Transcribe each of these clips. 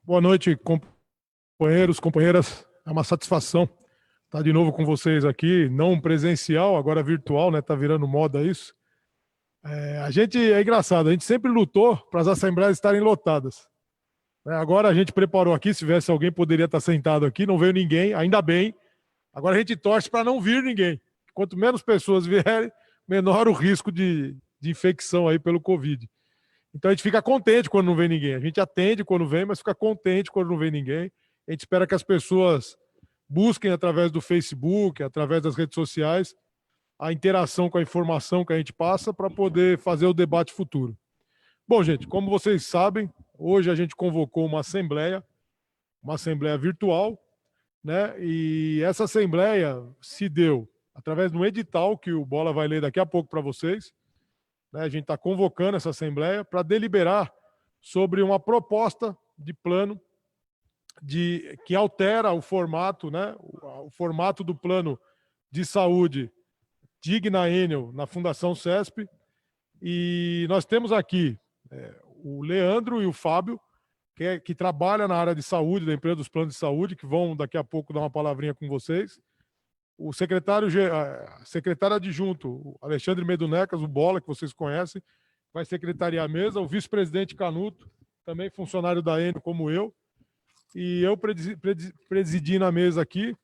Boa noite, companheiros, companheiras. É uma satisfação estar de novo com vocês aqui, não presencial, agora virtual, né? Tá virando moda isso. A gente é engraçado, a gente sempre lutou para as assembleias estarem lotadas, né? Agora a gente preparou aqui, se tivesse alguém poderia estar sentado aqui, não veio ninguém, ainda bem. Agora a gente torce para não vir ninguém. Quanto menos pessoas vierem, menor o risco de infecção aí pelo Covid. Então a gente fica contente quando não vem ninguém. A gente atende quando vem, mas fica contente quando não vem ninguém. A gente espera que as pessoas busquem através do Facebook, através das redes sociais, a interação com a informação que a gente passa para poder fazer o debate futuro. Bom, gente, como vocês sabem, hoje a gente convocou uma assembleia virtual, né? E essa assembleia se deu através de um edital que o Bola vai ler daqui a pouco para vocês, né? A gente está convocando essa Assembleia para deliberar sobre uma proposta de plano que altera o formato, né? O formato do plano de saúde Digna Enel na Fundação CESP. E nós temos aqui o Leandro e o Fábio, que trabalha na área de saúde, da empresa dos planos de saúde, que vão daqui a pouco dar uma palavrinha com vocês. O secretário adjunto, o Alexandre Medunecas, o Bola, que vocês conhecem, vai secretariar a mesa, o vice-presidente Canuto, também funcionário da Enel como eu, e eu presidi na mesa aqui,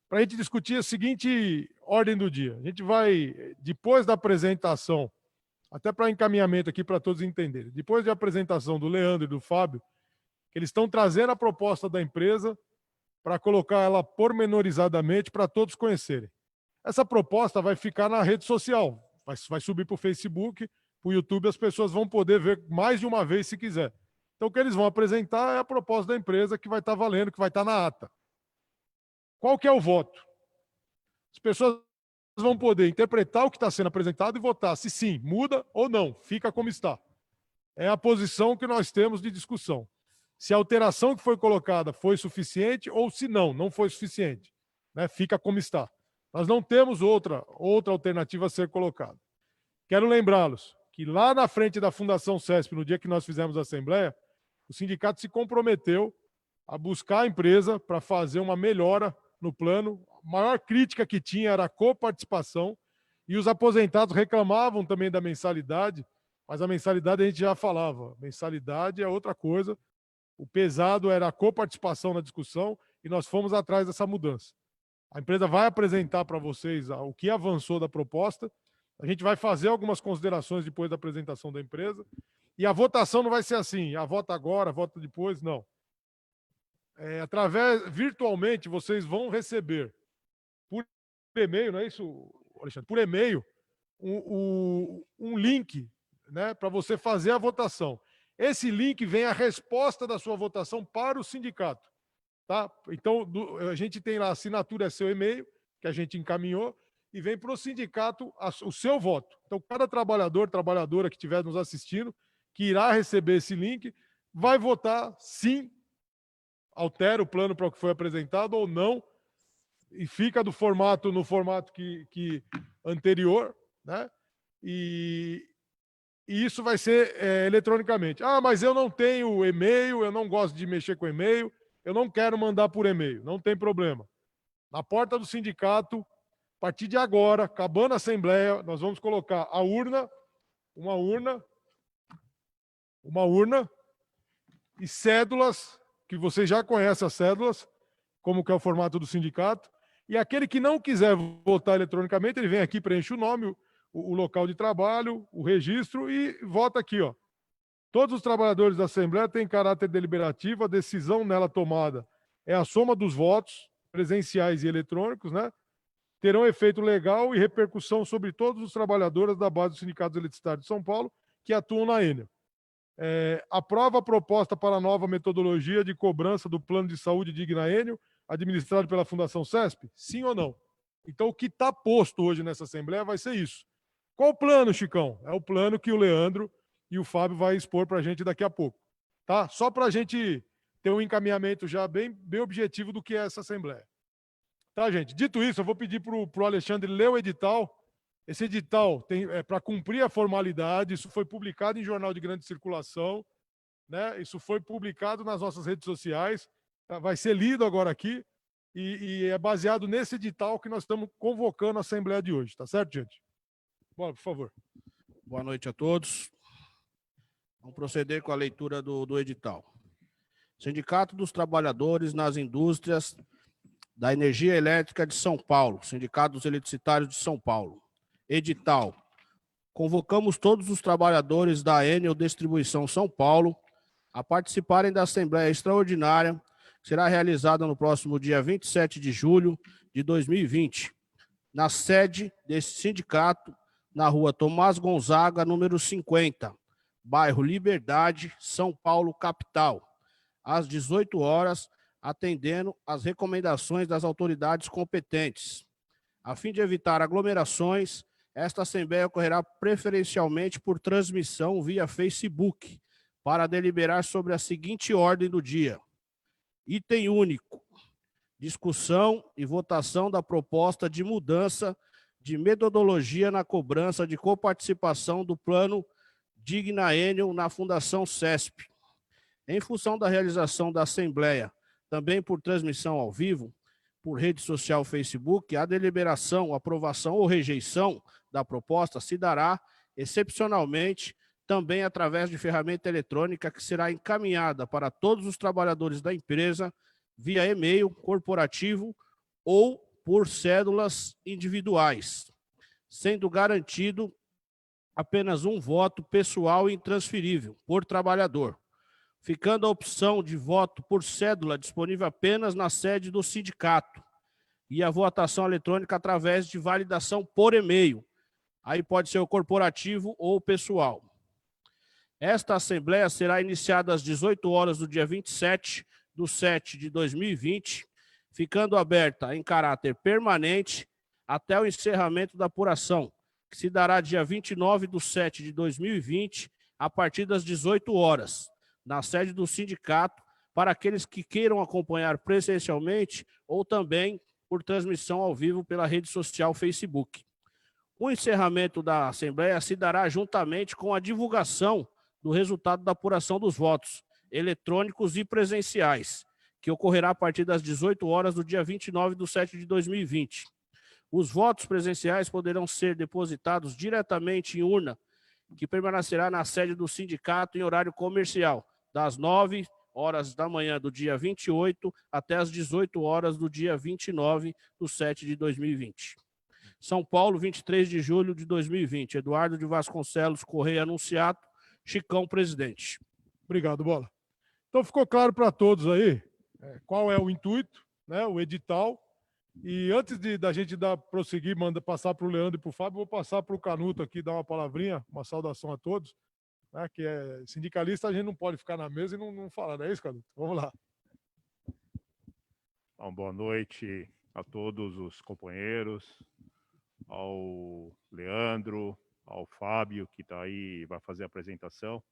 para a gente discutir a seguinte ordem do dia. A gente vai, depois da apresentação, até para encaminhamento aqui para todos entenderem, depois da apresentação do Leandro e do Fábio, eles estão trazendo a proposta da empresa para colocar ela pormenorizadamente para todos conhecerem. Essa proposta vai ficar na rede social, vai subir para o Facebook, para o YouTube, as pessoas vão poder ver mais de uma vez se quiser. Então, o que eles vão apresentar é a proposta da empresa que vai estar valendo, que vai estar na ata. Qual que é o voto? As pessoas vão poder interpretar o que está sendo apresentado e votar se sim, muda ou não, fica como está. É a posição que nós temos de discussão. Se a alteração que foi colocada foi suficiente ou se não, não foi suficiente, né? Fica como está. Nós não temos outra alternativa a ser colocada. Quero lembrá-los que lá na frente da Fundação CESP, no dia que nós fizemos a Assembleia, o sindicato se comprometeu a buscar a empresa para fazer uma melhora no plano. A maior crítica que tinha era a coparticipação e os aposentados reclamavam também da mensalidade, mas a mensalidade a gente já falava, mensalidade é outra coisa. O pesado era a coparticipação na discussão e nós fomos atrás dessa mudança. A empresa vai apresentar para vocês o que avançou da proposta. A gente vai fazer algumas considerações depois da apresentação da empresa. E a votação não vai ser assim, vota agora, vota depois, não. Virtualmente, vocês vão receber por e-mail, não é isso, Alexandre? Por e-mail, um link, né, para você fazer a votação. Esse link vem a resposta da sua votação para o sindicato. Tá? Então, a gente tem lá a assinatura, é seu e-mail, que a gente encaminhou, e vem para o sindicato o seu voto. Então, cada trabalhador, trabalhadora que estiver nos assistindo, que irá receber esse link, vai votar sim, altera o plano para o que foi apresentado ou não, e fica no formato que anterior, né? E isso vai ser eletronicamente. Ah, mas eu não tenho e-mail, eu não gosto de mexer com e-mail, eu não quero mandar por e-mail. Não tem problema. Na porta do sindicato, a partir de agora, acabando a assembleia, nós vamos colocar a urna, uma urna e cédulas, que vocês já conhecem as cédulas, como que é o formato do sindicato. E aquele que não quiser votar eletronicamente, ele vem aqui, preenche o nome, o local de trabalho, o registro e vota aqui, ó. Todos os trabalhadores da Assembleia têm caráter deliberativo, a decisão nela tomada é a soma dos votos, presenciais e eletrônicos, né? Terão efeito legal e repercussão sobre todos os trabalhadores da base dos sindicatos eletricitários de São Paulo que atuam na Enel. Aprova a proposta para a nova metodologia de cobrança do plano de saúde Digna Enel, administrado pela Fundação CESP? Sim ou não? Então, o que está posto hoje nessa Assembleia vai ser isso. Qual o plano, Chicão? É o plano que o Leandro e o Fábio vai expor para a gente daqui a pouco. Tá? Só para a gente ter um encaminhamento já bem objetivo do que é essa Assembleia. Tá, gente? Dito isso, eu vou pedir para o Alexandre ler o edital. Esse edital é para cumprir a formalidade, isso foi publicado em jornal de grande circulação. né? Isso foi publicado nas nossas redes sociais, tá? Vai ser lido agora aqui e é baseado nesse edital que nós estamos convocando a Assembleia de hoje, tá certo, gente? Bora, por favor. Boa noite a todos. Vamos proceder com a leitura do edital. Sindicato dos Trabalhadores nas Indústrias da Energia Elétrica de São Paulo, Sindicato dos Eletricitários de São Paulo. Edital. Convocamos todos os trabalhadores da Enel Distribuição São Paulo a participarem da Assembleia Extraordinária, que será realizada no próximo dia 27 de julho de 2020, na sede desse sindicato, na rua Tomás Gonzaga, número 50, bairro Liberdade, São Paulo, capital, às 18 horas, atendendo às recomendações das autoridades competentes. A fim de evitar aglomerações, esta Assembleia ocorrerá preferencialmente por transmissão via Facebook, para deliberar sobre a seguinte ordem do dia. Item único: discussão e votação da proposta de mudança de metodologia na cobrança de coparticipação do Plano Digna Enel na Fundação CESP. Em função da realização da Assembleia, também por transmissão ao vivo, por rede social Facebook, a deliberação, aprovação ou rejeição da proposta se dará, excepcionalmente, também através de ferramenta eletrônica que será encaminhada para todos os trabalhadores da empresa via e-mail corporativo ou por cédulas individuais, sendo garantido apenas um voto pessoal e intransferível por trabalhador, ficando a opção de voto por cédula disponível apenas na sede do sindicato e a votação eletrônica através de validação por e-mail. Aí pode ser o corporativo ou o pessoal. Esta Assembleia será iniciada às 18 horas do dia 27/7/2020, ficando aberta em caráter permanente até o encerramento da apuração, que se dará dia 29/7/2020, a partir das 18 horas, na sede do sindicato, para aqueles que queiram acompanhar presencialmente ou também por transmissão ao vivo pela rede social Facebook. O encerramento da Assembleia se dará juntamente com a divulgação do resultado da apuração dos votos, eletrônicos e presenciais, que ocorrerá a partir das 18 horas do dia 29/7/2020. Os votos presenciais poderão ser depositados diretamente em urna, que permanecerá na sede do sindicato em horário comercial, das 9 horas da manhã do dia 28 até as 18 horas do dia 29/7/2020. São Paulo, 23 de julho de 2020. Eduardo de Vasconcelos Correia, anunciado. Chicão, presidente. Obrigado, Bola. Então ficou claro para todos aí qual é o intuito, né, o edital. E antes da gente prosseguir, passar para o Leandro e para o Fábio, vou passar para o Canuto aqui, dar uma palavrinha, uma saudação a todos, né, que é sindicalista, a gente não pode ficar na mesa e não falar, não é isso, Canuto? Vamos lá. Bom, boa noite a todos os companheiros, ao Leandro, ao Fábio, que está aí, vai fazer a apresentação.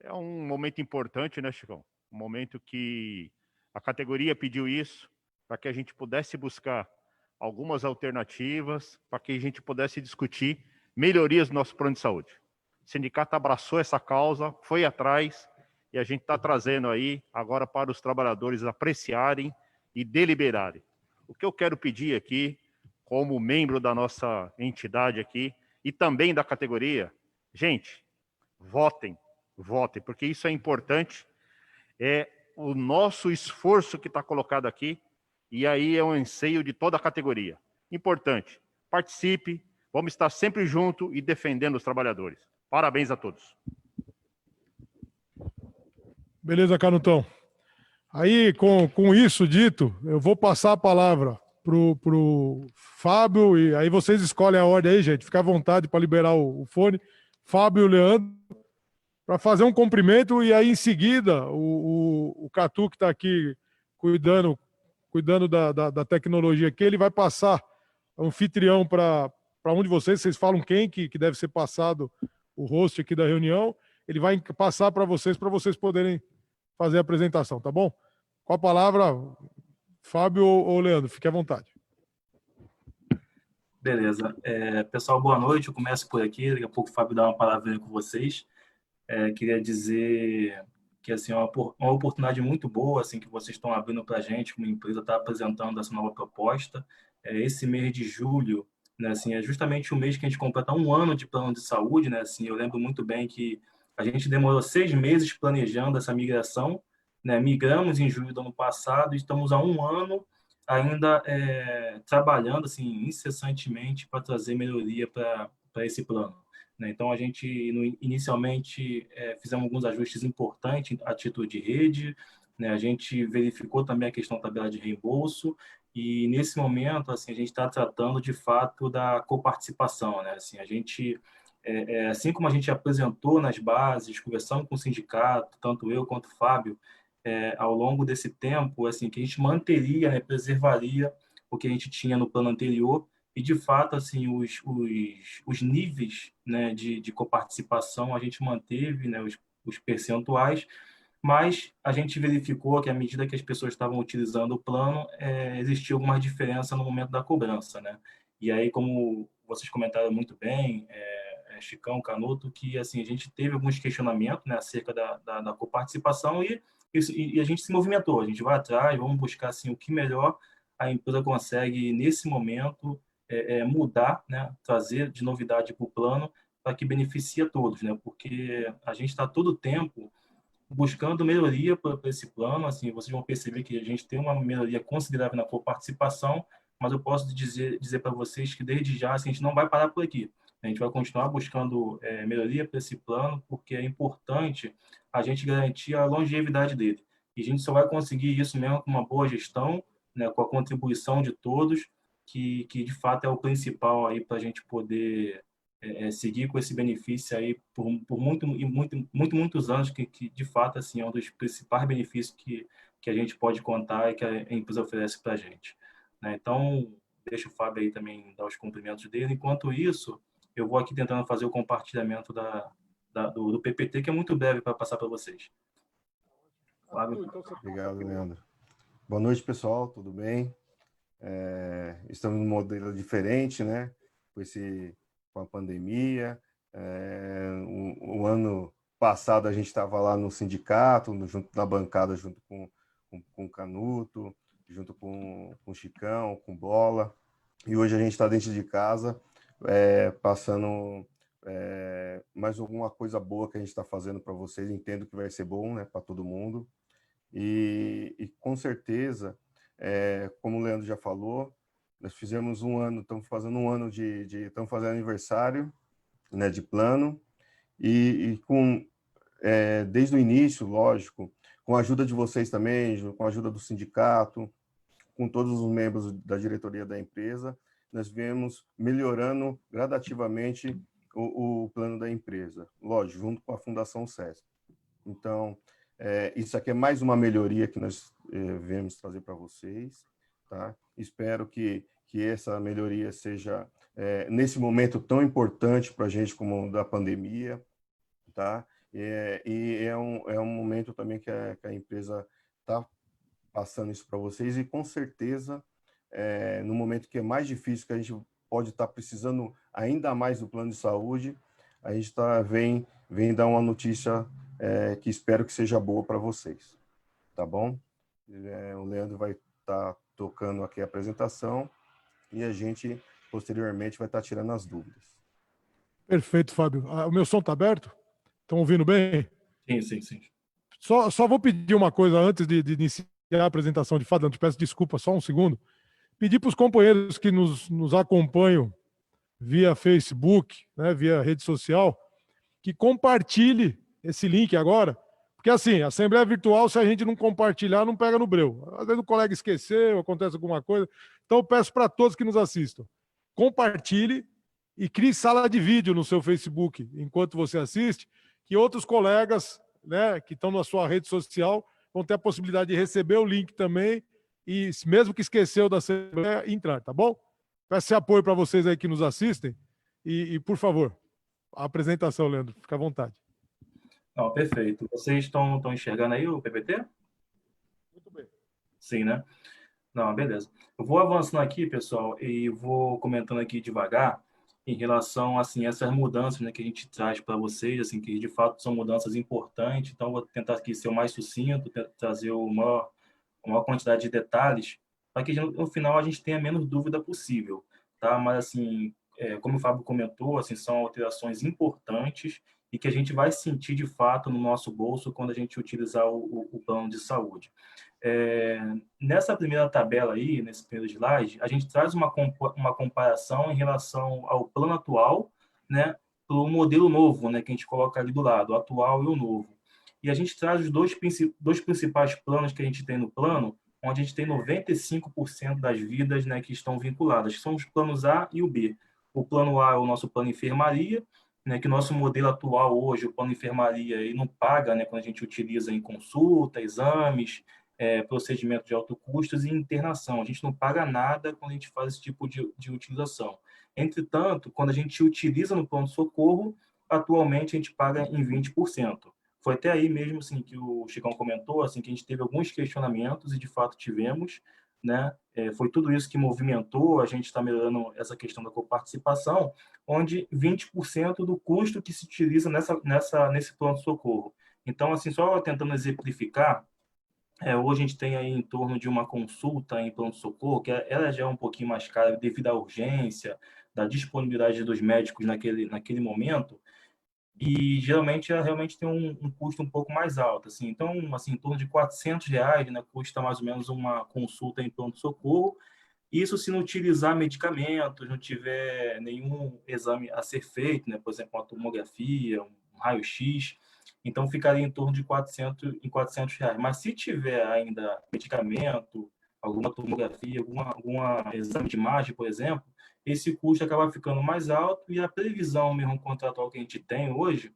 É um momento importante, né, Chicão? Um momento que a categoria pediu isso, para que a gente pudesse buscar algumas alternativas, para que a gente pudesse discutir melhorias do nosso plano de saúde. O sindicato abraçou essa causa, foi atrás, e a gente está trazendo aí agora para os trabalhadores apreciarem e deliberarem. O que eu quero pedir aqui, como membro da nossa entidade aqui, e também da categoria, gente, votem, porque isso é importante, é o nosso esforço que está colocado aqui, e aí é um anseio de toda a categoria. Importante, participe, vamos estar sempre juntos e defendendo os trabalhadores. Parabéns a todos. Beleza, Canutão. Aí, com isso dito, eu vou passar a palavra pro Fábio, e aí vocês escolhem a ordem aí, gente. Fica à vontade para liberar o fone. Fábio e o Leandro, para fazer um cumprimento, e aí em seguida o Catu, que está aqui cuidando da tecnologia aqui, ele vai passar o anfitrião para um de vocês falam quem que deve ser passado o host aqui da reunião, ele vai passar para vocês poderem fazer a apresentação, tá bom? Com a palavra, Fábio ou Leandro, fique à vontade. Beleza. Pessoal, boa noite. Eu começo por aqui, daqui a pouco o Fábio dá uma palavrinha com vocês. Queria dizer que assim, é uma oportunidade muito boa assim, que vocês estão abrindo para a gente, como empresa está apresentando essa nova proposta. Esse mês de julho, né, assim, é justamente o mês que a gente completa um ano de plano de saúde. Né, assim, eu lembro muito bem que a gente demorou 6 meses planejando essa migração, né, migramos em julho do ano passado e estamos há um ano ainda trabalhando assim, incessantemente para trazer melhoria para esse plano. Né? Então, a gente, inicialmente, fizemos alguns ajustes importantes a título de rede, né? A gente verificou também a questão da tabela de reembolso, e, nesse momento, assim, a gente está tratando, de fato, da coparticipação. Né? Assim, a gente, assim como a gente apresentou nas bases, conversamos com o sindicato, tanto eu quanto o Fábio, ao longo desse tempo, assim, que a gente manteria, né, preservaria o que a gente tinha no plano anterior, e, de fato, assim, os níveis, né, de coparticipação a gente manteve, né, os percentuais, mas a gente verificou que, à medida que as pessoas estavam utilizando o plano, existia alguma diferença no momento da cobrança. Né? E aí, como vocês comentaram muito bem, Chicão, Canuto, que assim, a gente teve alguns questionamentos, né, acerca da coparticipação, e a gente se movimentou, a gente vai atrás, vamos buscar assim, o que melhor a empresa consegue, nesse momento, mudar, né, trazer de novidade para o plano, para que beneficie a todos, né? Porque a gente está todo o tempo buscando melhoria para esse plano. Assim, vocês vão perceber que a gente tem uma melhoria considerável na coparticipação, mas eu posso dizer para vocês que, desde já, assim, a gente não vai parar por aqui. A gente vai continuar buscando melhoria para esse plano, porque é importante a gente garantir a longevidade dele. E a gente só vai conseguir isso mesmo com uma boa gestão, né, com a contribuição de todos, que de fato é o principal aí para a gente poder seguir com esse benefício aí por muitos anos, que de fato assim, é um dos principais benefícios que a gente pode contar e que a empresa oferece para a gente. Né? Então, deixa o Fábio aí também dar os cumprimentos dele. Enquanto isso, eu vou aqui tentando fazer o compartilhamento do PPT, que é muito breve para passar para vocês. Fábio. Obrigado, Leandro. Boa noite, pessoal, tudo bem? Estamos num modelo diferente, né? Com a pandemia. O ano passado a gente estava lá no sindicato, junto na bancada, junto com o Canuto, junto com o Chicão, com Bola. E hoje a gente está dentro de casa, passando mais alguma coisa boa que a gente está fazendo para vocês. Entendo que vai ser bom, né, para todo mundo. E com certeza, como o Leandro já falou, nós fizemos um ano, estamos fazendo um ano estamos fazendo aniversário, né, de plano, e desde o início, lógico, com a ajuda de vocês também, com a ajuda do sindicato, com todos os membros da diretoria da empresa, nós viemos melhorando gradativamente o plano da empresa, lógico, junto com a Fundação SESC. Então, isso aqui é mais uma melhoria que nós viemos trazer para vocês, tá? Espero que essa melhoria seja, nesse momento tão importante para a gente como o da pandemia, tá? E é um momento também que a empresa está passando isso para vocês, e com certeza, no momento que é mais difícil, que a gente pode estar precisando ainda mais do plano de saúde, a gente vem dar uma notícia que espero que seja boa para vocês, tá bom? O Leandro vai estar tocando aqui a apresentação e a gente, posteriormente, vai estar tirando as dúvidas. Perfeito, Fábio. O meu som está aberto? Estão ouvindo bem? Sim. Só vou pedir uma coisa antes de iniciar a apresentação de fato, eu te peço desculpa, só um segundo. Pedir para os companheiros que nos acompanham via Facebook, né, via rede social, que compartilhe esse link agora, porque assim, a Assembleia Virtual, se a gente não compartilhar, não pega no breu. Às vezes o colega esqueceu, acontece alguma coisa. Então eu peço para todos que nos assistam, compartilhe e crie sala de vídeo no seu Facebook, enquanto você assiste, que outros colegas, né, que estão na sua rede social vão ter a possibilidade de receber o link também e, mesmo que esqueceu da Assembleia, entrar, tá bom? Peço esse apoio para vocês aí que nos assistem e, por favor, a apresentação, Leandro, fica à vontade. Não, perfeito. Vocês estão enxergando aí o PPT? Muito bem. Sim, né? Não, beleza. Eu vou avançando aqui, pessoal, e vou comentando aqui devagar. em relação assim, a essas mudanças, né, que a gente traz para vocês, assim, que de fato são mudanças importantes. Então, vou tentar aqui ser o mais sucinto, trazer a maior quantidade de detalhes, para que no final a gente tenha menos dúvida possível, tá? Mas, assim, como o Fábio comentou, assim, são alterações importantes e que a gente vai sentir de fato no nosso bolso quando a gente utilizar o plano de saúde. Nessa primeira tabela aí, nesse primeiro slide, a gente traz uma comparação em relação ao plano atual, né, para o modelo novo, né, que a gente coloca ali do lado, o atual e o novo. E a gente traz os dois principais planos que a gente tem no plano, onde a gente tem 95% das vidas, né, que estão vinculadas, que são os planos A e o B. O plano A é o nosso plano enfermaria, né, que o nosso modelo atual hoje, o plano enfermaria, ele não paga, né, quando a gente utiliza em consulta, exames, procedimento de alto custos e internação. A gente não paga nada quando a gente faz esse tipo de utilização. Entretanto, quando a gente utiliza no pronto-socorro, atualmente a gente paga em 20%. Foi até aí mesmo assim, que o Chicão comentou, assim, que a gente teve alguns questionamentos e de fato tivemos, né? Foi tudo isso que movimentou, a gente está melhorando essa questão da coparticipação, onde 20% do custo que se utiliza nesse pronto-socorro. Então, assim, só tentando exemplificar, hoje a gente tem aí em torno de uma consulta em pronto-socorro, que ela já é um pouquinho mais cara devido à urgência, da disponibilidade dos médicos naquele momento, e geralmente ela realmente tem um custo um pouco mais alto. Assim. Então, assim, em torno de R$ 400, né, custa mais ou menos uma consulta em pronto-socorro. Isso se não utilizar medicamentos, não tiver nenhum exame a ser feito, né, por exemplo, uma tomografia, um raio-x, então ficaria em torno de R$ 400. Mas se tiver ainda medicamento, alguma tomografia, alguma exame de imagem, por exemplo, esse custo acaba ficando mais alto e a previsão mesmo contratual que a gente tem hoje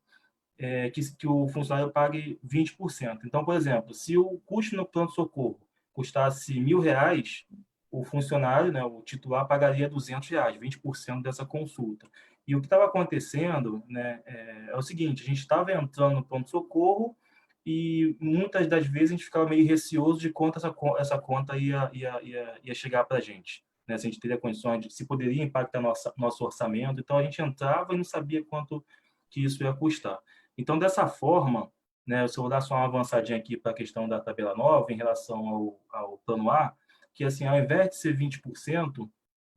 é que o funcionário pague 20%. Então, por exemplo, se o custo no pronto-socorro custasse R$ 1.000, o funcionário, né, o titular, pagaria R$ 200, 20% dessa consulta. E o que estava acontecendo, né, é o seguinte, a gente estava entrando no pronto-socorro e muitas das vezes a gente ficava meio receoso de quanto essa conta ia chegar para a gente. Né, se a gente teria condições, se poderia impactar nosso orçamento. Então, a gente entrava e não sabia quanto que isso ia custar. Então, dessa forma, né, eu vou dar só uma avançadinha aqui para a questão da tabela nova em relação ao plano A, que assim, ao invés de ser 20%,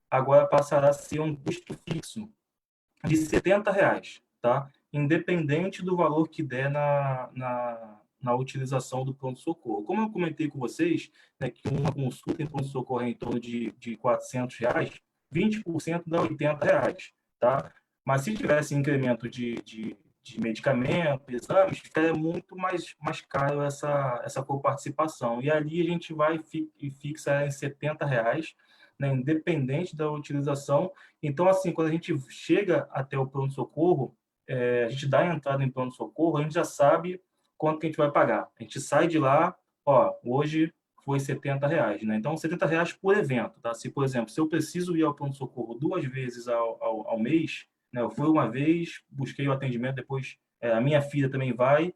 agora passará a ser um custo fixo de R$ 70, tá? Independente do valor que der na utilização do pronto-socorro. Como eu comentei com vocês, né, que uma consulta em pronto-socorro é em torno de R$ 400, 20% dá R$ 80, tá? Mas se tivesse incremento de medicamento, exames, ficaria muito mais caro essa coparticipação. E ali a gente vai e fixa em R$ 70, né, independente da utilização. Então, assim, quando a gente chega até o pronto-socorro, a gente dá a entrada em pronto-socorro, a gente já sabe quanto que a gente vai pagar. A gente sai de lá, ó, hoje foi R$ 70, né? Então, R$ 70 por evento, tá? Se, por exemplo, se eu preciso ir ao pronto-socorro 2 vezes ao mês, né? Eu fui uma vez, busquei o atendimento, depois a minha filha também vai,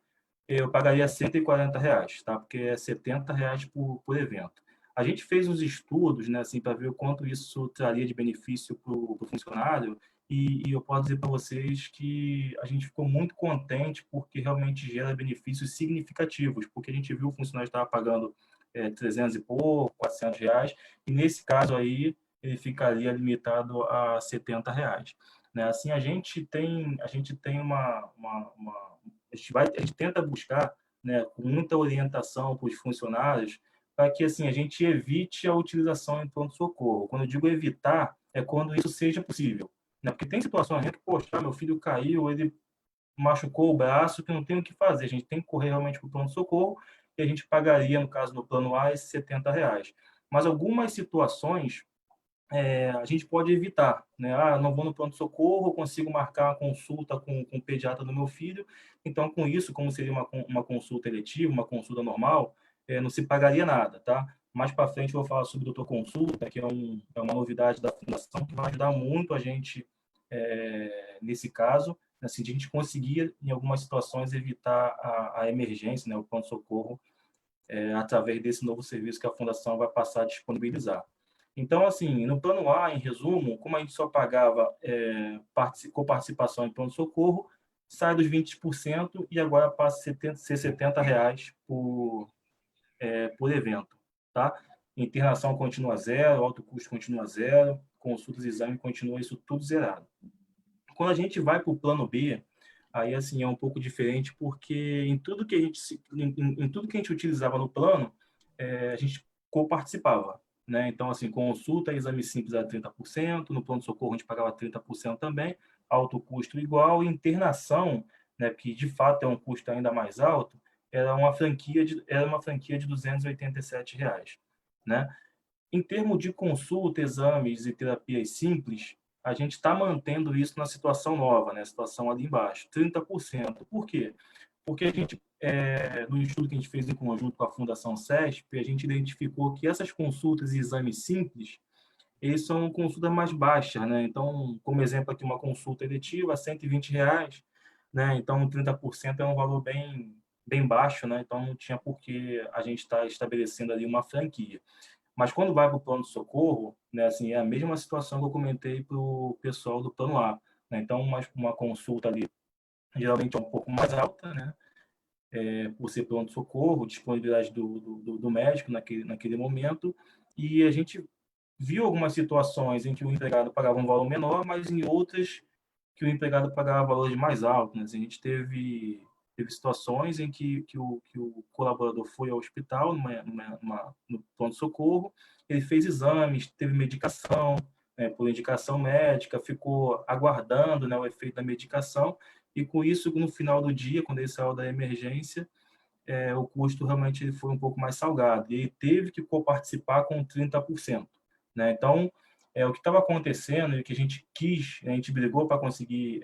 eu pagaria R$ 140, tá? Porque é R$ 70 por evento. A gente fez uns estudos, né, assim, para ver o quanto isso traria de benefício para o funcionário, e eu posso dizer para vocês que a gente ficou muito contente porque realmente gera benefícios significativos, porque a gente viu o funcionário estava pagando 300 e pouco, R$ 400, e nesse caso aí ele ficaria limitado a R$ 70. Né? Assim, a gente tem a gente tenta buscar, né, com muita orientação para os funcionários, para que assim a gente evite a utilização em pronto-socorro. Quando eu digo evitar, é quando isso seja possível. Né? Porque tem situações que, poxa, meu filho caiu, ele machucou o braço, que não tem o que fazer. A gente tem que correr realmente para o pronto-socorro e a gente pagaria, no caso do plano A, esses R$ 70. Mas algumas situações a gente pode evitar, né? Não vou no pronto-socorro, consigo marcar uma consulta com o pediatra do meu filho, então com isso, como seria uma consulta eletiva, uma consulta normal, não se pagaria nada, tá? Mais para frente eu vou falar sobre o doutor consulta, que é uma novidade da fundação que vai ajudar muito a gente nesse caso, assim, de a gente conseguir, em algumas situações, evitar a emergência, né, o pronto-socorro, através desse novo serviço que a fundação vai passar a disponibilizar. Então, assim, no plano A, em resumo, como a gente só pagava coparticipação em pronto-socorro, sai dos 20% e agora passa a ser R$ 70 por evento, tá? Internação continua zero, alto custo continua zero, consultas e exame continua isso tudo zerado. Quando a gente vai para o plano B, aí assim é um pouco diferente, porque em tudo que a gente utilizava no plano, a gente coparticipava, né? Então, assim, consulta e exame simples era 30%, no plano-socorro a gente pagava 30% também, alto custo igual, e internação, né, que de fato é um custo ainda mais alto, era uma franquia de R$ 287, né? Em termos de consulta, exames e terapias simples, a gente está mantendo isso na situação nova, né? Situação ali embaixo, 30%. Por quê? Porque a gente, no estudo que a gente fez em conjunto com a Fundação CESP, a gente identificou que essas consultas e exames simples, eles são consultas mais baixas, né? Então, como exemplo aqui, uma consulta eletiva, R$ 120, né? Então, 30% é um valor bem baixo, né? Então, não tinha por que a gente estar estabelecendo ali uma franquia. Mas quando vai para o plano de socorro, né, assim, é a mesma situação que eu comentei para o pessoal do plano A, né? Então, uma consulta ali geralmente é um pouco mais alta, né? Por ser plano de socorro, disponibilidade do médico naquele momento, e a gente viu algumas situações em que o empregado pagava um valor menor, mas em outras que o empregado pagava valores mais altos, né? Assim, a gente teve situações em que o colaborador foi ao hospital, no pronto-socorro, ele fez exames, teve medicação, né, por indicação médica, ficou aguardando, né, o efeito da medicação, e com isso, no final do dia, quando ele saiu da emergência, o custo realmente foi um pouco mais salgado, e ele teve que coparticipar com 30%. Né? Então, o que estava acontecendo e que a gente brigou para conseguir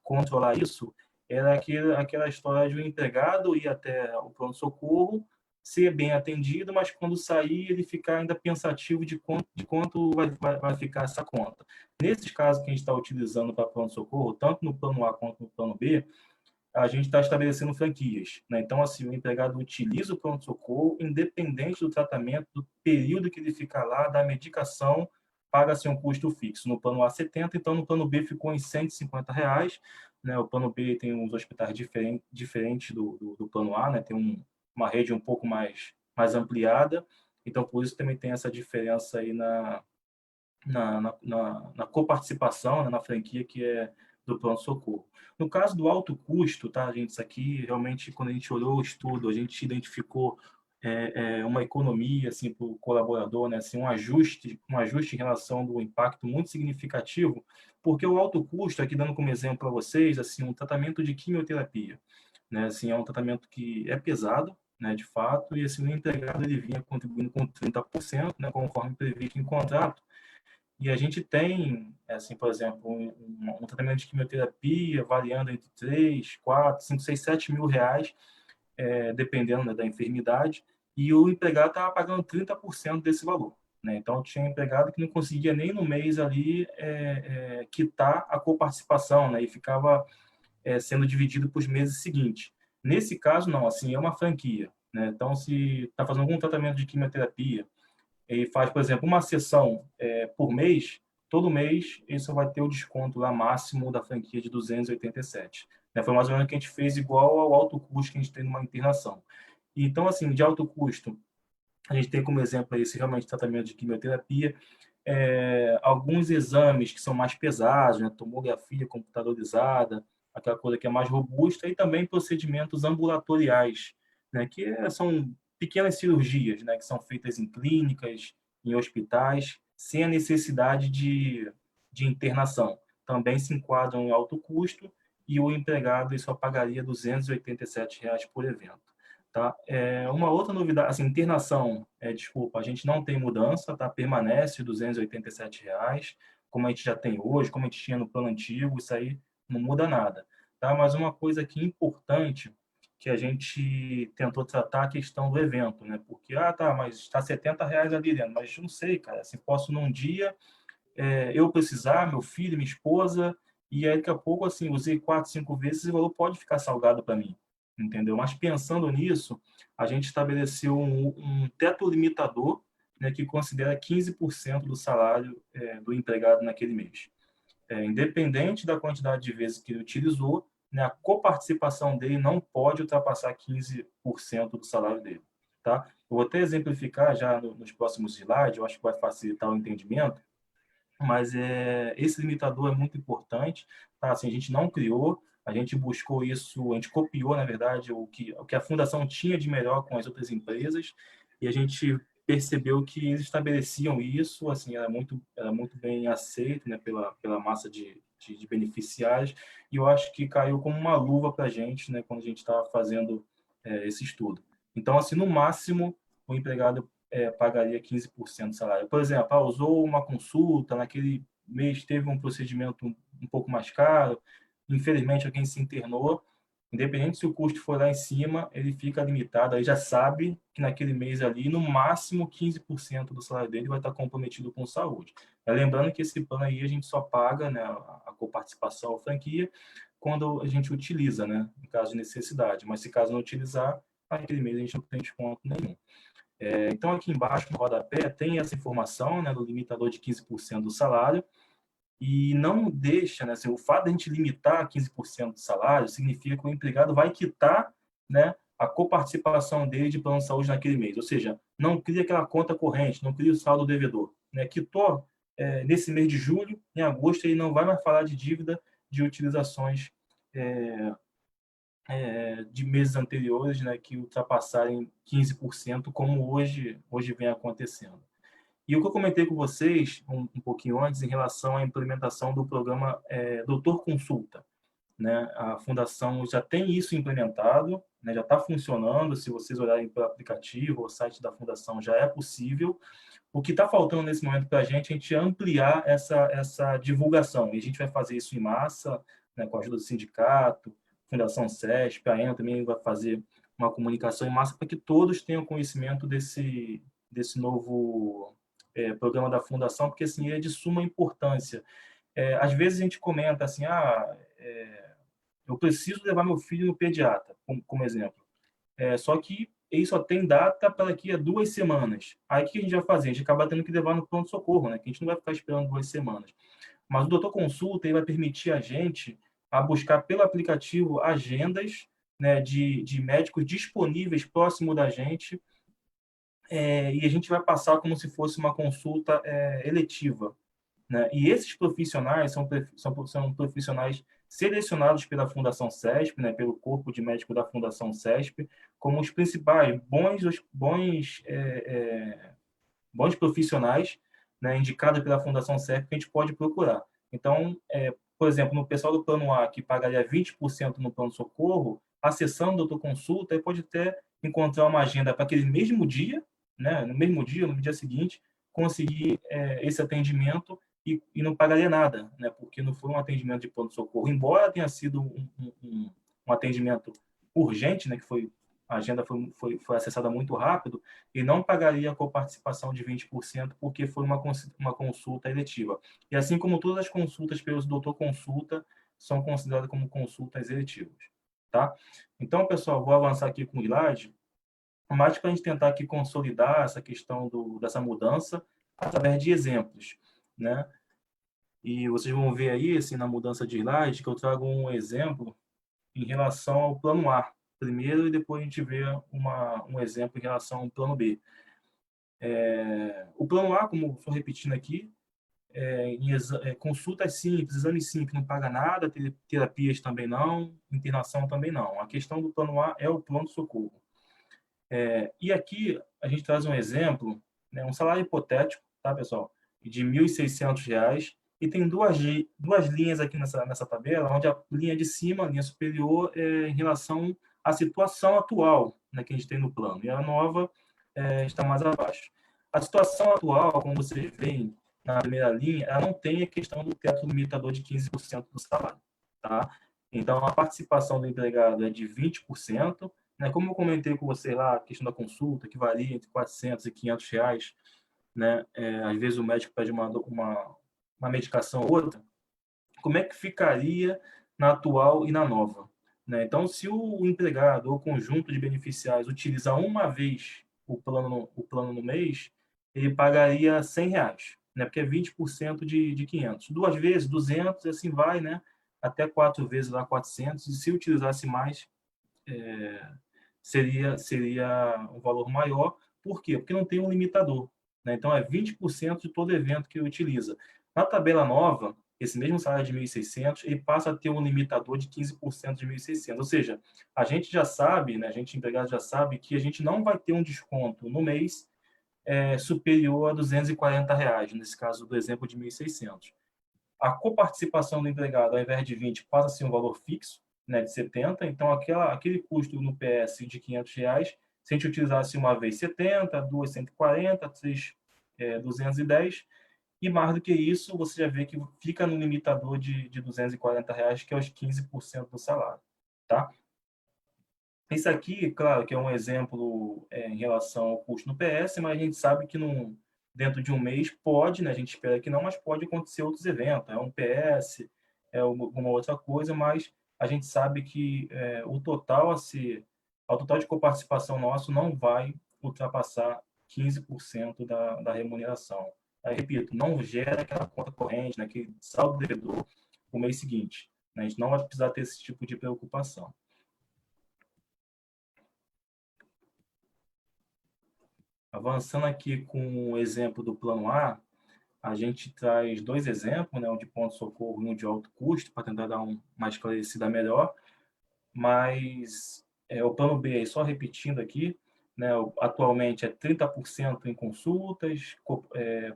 controlar isso, era aquela história de um empregado ir até o pronto-socorro, ser bem atendido, mas quando sair, ele ficar ainda pensativo de quanto vai ficar essa conta. Nesses casos que a gente está utilizando para pronto-socorro, tanto no plano A quanto no plano B, a gente está estabelecendo franquias. Né? Então, assim, o empregado utiliza o pronto-socorro, independente do tratamento, do período que ele ficar lá, da medicação, paga-se um custo fixo. No plano A, 70, então no plano B ficou em R$ 150. Né? O plano B tem uns hospitais diferentes do plano A, né? Tem uma rede um pouco mais ampliada, então por isso também tem essa diferença aí na coparticipação, né, na franquia que é do pronto-socorro. No caso do alto custo, tá, gente, isso aqui realmente, quando a gente olhou o estudo, a gente identificou uma economia assim, para o colaborador, né, assim, um ajuste em relação do impacto muito significativo, porque o alto custo, aqui dando como exemplo para vocês, assim, um tratamento de quimioterapia, né, assim, é um tratamento que é pesado, né, de fato, e assim, o empregado ele vinha contribuindo com 30%, né, conforme previsto em contrato, e a gente tem, assim, por exemplo, um tratamento de quimioterapia variando entre 3, 4, 5, 6, 7 mil reais, dependendo, né, da enfermidade, e o empregado estava pagando 30% desse valor. Né? Então, tinha empregado que não conseguia nem no mês ali quitar a coparticipação, né? E ficava sendo dividido para os meses seguintes. Nesse caso, não, assim, é uma franquia. Né? Então, se está fazendo algum tratamento de quimioterapia, e faz, por exemplo, uma sessão por mês, todo mês isso vai ter o desconto lá máximo da franquia de 287. Né? Foi mais ou menos o que a gente fez igual ao alto custo que a gente tem numa internação. Então, assim, de alto custo, a gente tem como exemplo esse realmente tratamento de quimioterapia, alguns exames que são mais pesados, né? Tomografia computadorizada, aquela coisa que é mais robusta, e também procedimentos ambulatoriais, né? Que são pequenas cirurgias, né? Que são feitas em clínicas, em hospitais, sem a necessidade de internação. Também se enquadram em alto custo e o empregado só pagaria R$ 287 por evento. Tá? Uma outra novidade, assim, internação, desculpa, a gente não tem mudança, tá? Permanece R$ 287, como a gente já tem hoje, como a gente tinha no plano antigo, isso aí não muda nada. Tá? Mas uma coisa aqui importante que a gente tentou tratar a questão do evento, né? Porque, mas está R$ 70 ali dentro, mas eu não sei, cara, assim, posso num dia eu precisar, meu filho, minha esposa, e aí daqui a pouco, assim, usei 4, 5 vezes, esse valor pode ficar salgado para mim, entendeu? Mas pensando nisso, a gente estabeleceu um teto limitador, né, que considera 15% do salário do empregado naquele mês. Independente da quantidade de vezes que ele utilizou, né, a coparticipação dele não pode ultrapassar 15% do salário dele. Tá? Eu vou até exemplificar já nos próximos slides, eu acho que vai facilitar o entendimento, mas esse limitador é muito importante. Tá? Assim, a gente não criou, a gente buscou isso, a gente copiou, na verdade, o que a fundação tinha de melhor com as outras empresas, e a gente percebeu que eles estabeleciam isso, assim, era muito bem aceito, né, pela massa de beneficiários, e eu acho que caiu como uma luva para a gente, né, quando a gente estava fazendo esse estudo. Então, assim, no máximo, o empregado pagaria 15% do salário. Por exemplo, usou uma consulta, naquele mês teve um procedimento um pouco mais caro, infelizmente alguém se internou, independente se o custo for lá em cima, ele fica limitado, aí já sabe que naquele mês ali, no máximo 15% do salário dele vai estar comprometido com saúde. Lembrando que esse plano aí a gente só paga, né, a coparticipação, a franquia, quando a gente utiliza, né, em caso de necessidade, mas se caso não utilizar, naquele mês a gente não tem desconto nenhum. Então, aqui embaixo, no rodapé, tem essa informação, né, do limitador de 15% do salário, e não deixa, né, assim, o fato de a gente limitar 15% do salário significa que o empregado vai quitar, né, a coparticipação dele de plano de saúde naquele mês, ou seja, não cria aquela conta corrente, não cria o saldo devedor, né, quitou nesse mês de julho, em agosto ele não vai mais falar de dívida de utilizações de meses anteriores, né, que ultrapassarem 15%, como hoje vem acontecendo. E o que eu comentei com vocês um pouquinho antes em relação à implementação do programa Doutor Consulta, né? A Fundação já tem isso implementado, né? Já está funcionando. Se vocês olharem para o aplicativo, o site da Fundação já é possível. O que está faltando nesse momento para a gente ampliar essa divulgação. E a gente vai fazer isso em massa, né, com a ajuda do sindicato, Fundação CESP, a ENA também vai fazer uma comunicação em massa para que todos tenham conhecimento desse novo programa da Fundação, porque assim, é de suma importância. Às vezes a gente comenta assim, eu preciso levar meu filho no pediatra, como exemplo. Só que ele só tem data para daqui a 2 semanas. Aí o que a gente vai fazer? A gente acaba tendo que levar no pronto-socorro, né? Que a gente não vai ficar esperando 2 semanas. Mas o doutor consulta ele vai permitir a gente a buscar pelo aplicativo agendas, né, de médicos disponíveis próximo da gente, e a gente vai passar como se fosse uma consulta eletiva, né? E esses profissionais são profissionais selecionados pela Fundação CESP, né, pelo corpo de médico da Fundação CESP, como os principais bons profissionais, né, indicados pela Fundação CESP que a gente pode procurar. Então, por exemplo, no pessoal do plano A, que pagaria 20% no plano-socorro, acessando o doutor consulta, ele pode até encontrar uma agenda para aquele mesmo dia, né, no dia seguinte, conseguir esse atendimento e não pagaria nada, né, porque não foi um atendimento de plano-socorro. Embora tenha sido um atendimento urgente, né, que a agenda foi acessada muito rápido, e não pagaria a coparticipação de 20%, porque foi uma consulta eletiva. E assim como todas as consultas pelos doutor consulta são consideradas como consultas eletivas. Tá? Então, pessoal, vou avançar aqui com o slide, mas para a gente tentar aqui consolidar essa questão dessa mudança através de exemplos, né? E vocês vão ver aí, assim, na mudança de slide, que eu trago um exemplo em relação ao plano A primeiro, e depois a gente vê um exemplo em relação ao plano B. O plano A, como estou repetindo aqui, consultas simples, exames simples, não paga nada, terapias também não, internação também não. A questão do plano A é o pronto-socorro. E aqui a gente traz um exemplo, né, um salário hipotético, tá, pessoal, de R$ 1.600, e tem duas linhas aqui nessa tabela, onde a linha de cima, a linha superior, é em relação à situação atual, né, que a gente tem no plano, e a nova está mais abaixo. A situação atual, como vocês veem na primeira linha, ela não tem a questão do teto limitador de 15% do salário, tá? Então, a participação do empregado é de 20%, né? Como eu comentei com você lá, a questão da consulta, que varia entre R$400 e R$500, né? Às vezes o médico pede uma medicação ou outra. Como é que ficaria na atual e na nova, né? Então, se o empregado ou conjunto de beneficiários utilizar uma vez o plano no mês, ele pagaria R$100, né? Porque é 20% de 500. 2 vezes, 200, e assim vai, né? Até 4 vezes lá 400. E se utilizasse mais, seria um valor maior. Por quê? Porque não tem um limitador, né? Então, é 20% de todo evento que utiliza. Na tabela nova, esse mesmo salário de 1.600, ele passa a ter um limitador de 15% de 1.600. Ou seja, a gente já sabe, né, a gente empregado já sabe que a gente não vai ter um desconto no mês superior a R$240, nesse caso do exemplo de 1.600. A coparticipação do empregado, ao invés de 20, passa a ser um valor fixo, né, de 70. Então, aquele custo no PS de R$500, se a gente utilizasse uma vez 70, duas 140, três 210, e mais do que isso, você já vê que fica no limitador de R$240, que é os 15% do salário. Tá? Isso aqui, claro, que é um exemplo em relação ao custo no PS, mas a gente sabe que dentro de um mês pode, né, a gente espera que não, mas pode acontecer outros eventos. É um PS, é alguma outra coisa, mas a gente sabe que o total de coparticipação nosso não vai ultrapassar 15% da remuneração. Aí, repito, não gera aquela conta corrente, né, aquele saldo devedor no mês seguinte. Né? A gente não vai precisar ter esse tipo de preocupação. Avançando aqui com o exemplo do plano A, a gente traz 2 exemplos, né, um de ponto-socorro e um de alto custo, para tentar dar uma esclarecida melhor. Mas o plano B, aí, só repetindo aqui, né, atualmente é 30% em consultas,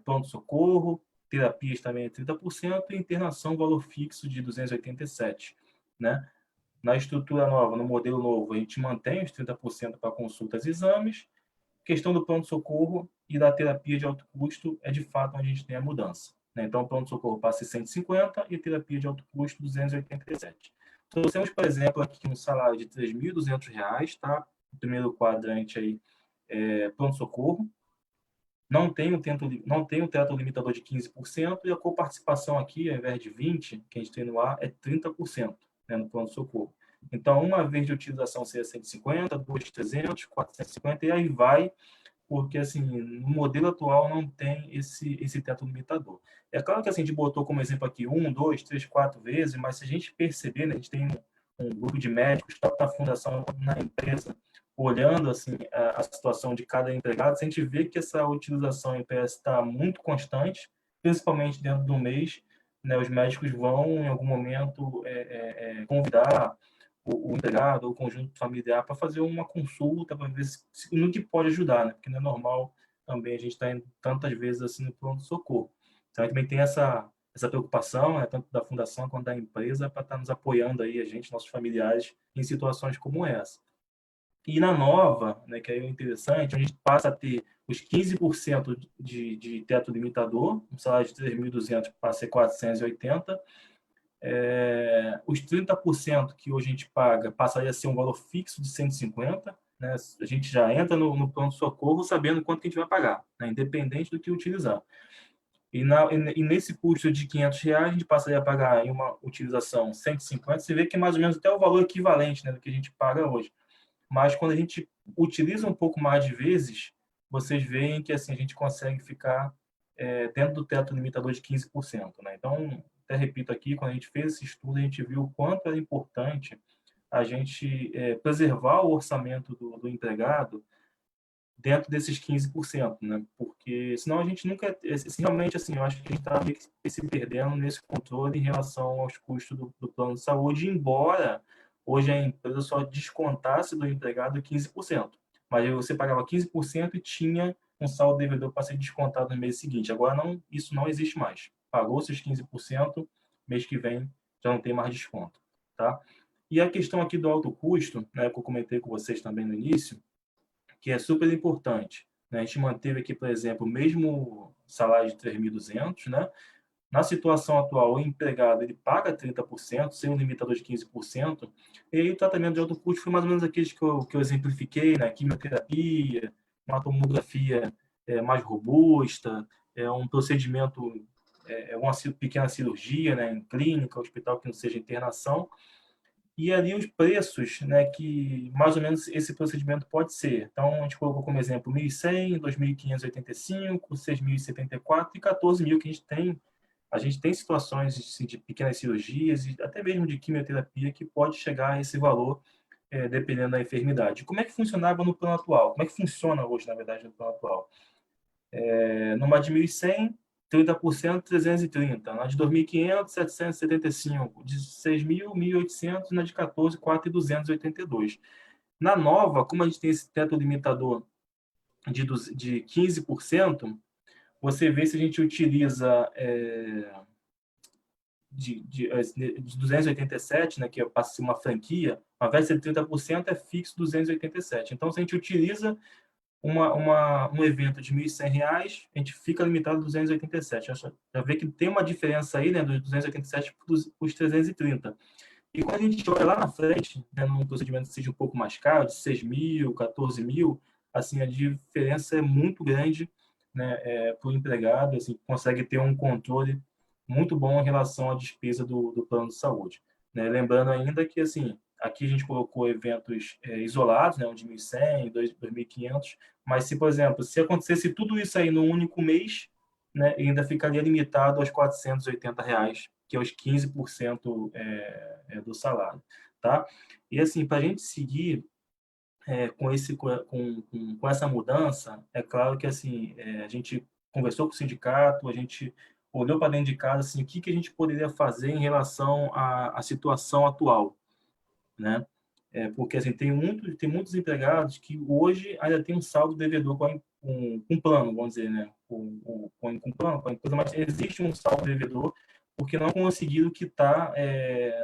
pronto-socorro, terapias também é 30%, e internação, valor fixo de 287. Né? Na estrutura nova, no modelo novo, a gente mantém os 30% para consultas e exames. Questão do pronto-socorro e da terapia de alto custo é de fato onde a gente tem a mudança. Né? Então, o pronto-socorro passa a 150 e terapia de alto custo 287. Trouxemos, por exemplo, aqui um salário de R$3.200, tá? O primeiro quadrante aí pronto-socorro. Não tem o teto limitador de 15%, e a coparticipação aqui, ao invés de 20%, que a gente tem no ar, é 30%, né, no pronto-socorro. Então, uma vez de utilização seria 150, 2, 300, 450, e aí vai, porque assim, no modelo atual não tem esse teto limitador. É claro que assim, a gente botou como exemplo aqui 1, 2, 3, 4 vezes, mas se a gente perceber, né, a gente tem um grupo de médicos, tanto na fundação quanto na empresa, olhando assim a situação de cada empregado, a gente vê que essa utilização em PS está muito constante, principalmente dentro do mês, né, os médicos vão, em algum momento, convidar o empregado ou o conjunto familiar para fazer uma consulta, para ver no que pode ajudar, né? Porque não é normal também a gente estar indo tantas vezes assim no pronto-socorro. Então, a gente também tem essa preocupação, né, tanto da fundação quanto da empresa, para estar nos apoiando aí, a gente, nossos familiares, em situações como essa. E na nova, né, que é interessante, a gente passa a ter os 15% de teto limitador, um salário de 3.200 passa a ser 480, os 30% que hoje a gente paga passaria a ser um valor fixo de 150, né? A gente já entra no pronto-socorro sabendo quanto que a gente vai pagar, né? Independente do que utilizar. E nesse custo de R$500, a gente passaria a pagar em uma utilização 150, você vê que é mais ou menos até o valor equivalente, né, do que a gente paga hoje. Mas quando a gente utiliza um pouco mais de vezes, vocês veem que assim, a gente consegue ficar dentro do teto limitador de 15%. Né? Então, até repito aqui, quando a gente fez esse estudo, a gente viu o quanto era importante a gente preservar o orçamento do empregado dentro desses 15%, né? Porque senão a gente nunca... Realmente, assim, eu acho que a gente está se perdendo nesse controle em relação aos custos do plano de saúde, embora hoje a empresa só descontasse do empregado 15%. Mas você pagava 15% e tinha um saldo devedor para ser descontado no mês seguinte. Agora, isso não existe mais. Pagou seus 15%, mês que vem já não tem mais desconto. Tá? E a questão aqui do alto custo, né, que eu comentei com vocês também no início, que é super importante. Né? A gente manteve aqui, por exemplo, o mesmo salário de 3.200, né? Na situação atual, o empregado ele paga 30%, sem um limitador de 15%, e aí o tratamento de alto custo foi mais ou menos aqueles que eu exemplifiquei, né? Quimioterapia, uma tomografia mais robusta, um procedimento, uma pequena cirurgia, né? Em clínica, hospital que não seja internação. e ali os preços, né, que mais ou menos esse procedimento pode ser. Então, a gente colocou como exemplo 1.100, 2.585, 6.074 e 14.000 que a gente tem situações assim, de pequenas cirurgias e até mesmo de quimioterapia que pode chegar a esse valor, dependendo da enfermidade. Como é que funcionava no plano atual? Como é que funciona hoje, na verdade, no plano atual? Numa de 1.100, 30%, 330. Na de 2.500, 775. De 6.000, 1.800. Na de 14, 4.282. Na nova, como a gente tem esse teto limitador de 15%, você vê se a gente utiliza de 287, né, que passa a ser uma franquia, ao invés de ser 30%, é fixo 287. Então, se a gente utiliza um evento de R$ 1.100, a gente fica limitado a 287. Já vê que tem uma diferença aí, né, dos 287 para os 330. E quando a gente olha lá na frente, né, num procedimento que seja um pouco mais caro, de 6.000, 14.000, assim, a diferença é muito grande, né, para o empregado, assim, consegue ter um controle muito bom em relação à despesa do plano de saúde. Né? Lembrando ainda que, assim, aqui a gente colocou eventos isolados, né, um de 1.100, 2.500, mas se, por exemplo, se acontecesse tudo isso aí num único mês, né, ainda ficaria limitado aos R$ 480, que é os 15% do salário, tá? E assim, para a gente seguir com essa mudança, é claro que assim a gente conversou com o sindicato, a gente olhou para dentro de casa assim, o que que a gente poderia fazer em relação à situação atual, né? Porque assim tem muitos empregados que hoje ainda tem um saldo devedor com plano, vamos dizer, né? Com plano, com a empresa, mas existe um saldo devedor porque não conseguiram quitar